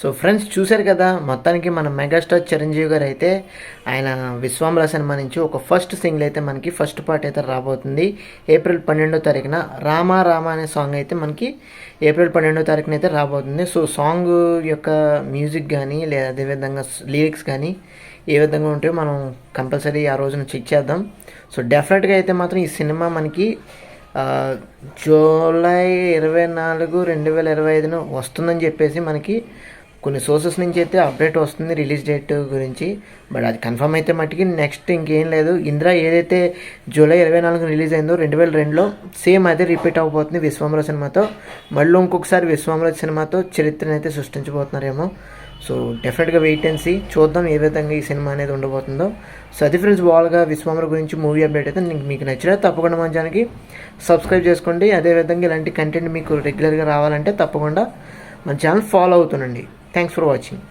So friends, చూశారు కదా, మొత్తానికి మన మెగాస్టార్ చిరంజీవి గారు అయితే ఆయన విశ్వాంబర సినిమా నుంచి ఒక ఫస్ట్ సింగిల్ అయితే మనకి ఫస్ట్ పార్ట్ అయితే రాబోతుంది. ఏప్రిల్ 12వ తారీఖున రామా రామ అనే సాంగ్ అయితే మనకి ఏప్రిల్ 12వ తారీఖున అయితే రాబోతుంది. సో సాంగ్ యొక్క మ్యూజిక్ కానీ లేదా అదేవిధంగా లిరిక్స్ కానీ ఏ విధంగా ఉంటాయో మనం కంపల్సరీ ఆ రోజున చెక్ చేద్దాం. సో డెఫినెట్గా అయితే మాత్రం ఈ సినిమా మనకి జూలై 24, 2025 వస్తుందని చెప్పేసి మనకి కొన్ని సోర్సెస్ నుంచి అయితే అప్డేట్ వస్తుంది రిలీజ్ డేట్ గురించి. బట్ అది కన్ఫర్మ్ అయితే మట్టుకి నెక్స్ట్ ఇంకేం లేదు. ఇంద్ర ఏదైతే జూలై 24 రిలీజ్ అయిందో 2002లో సేమ్ అదే రిపీట్ అవ్వబోతుంది విశ్వాంబర సినిమాతో. మళ్ళీ ఇంకొకసారి విశ్వాంబర సినిమాతో చరిత్రను అయితే సృష్టించబోతున్నారేమో. సో డెఫినెట్గా వెయిట్ అండ్ సీ, చూద్దాం ఏ విధంగా ఈ సినిమా అనేది ఉండబోతుందో. సో అది ఫ్రెండ్స్, బాల్గా విశ్వాంబర గురించి మూవీ అప్డేట్ అయితే మీకు నచ్చినా తప్పకుండా మన ఛానల్కి సబ్స్క్రైబ్ చేసుకోండి. అదేవిధంగా ఇలాంటి కంటెంట్ మీకు రెగ్యులర్గా రావాలంటే తప్పకుండా మన ఛానల్ ఫాలో అవుతుండండి. Thanks for watching.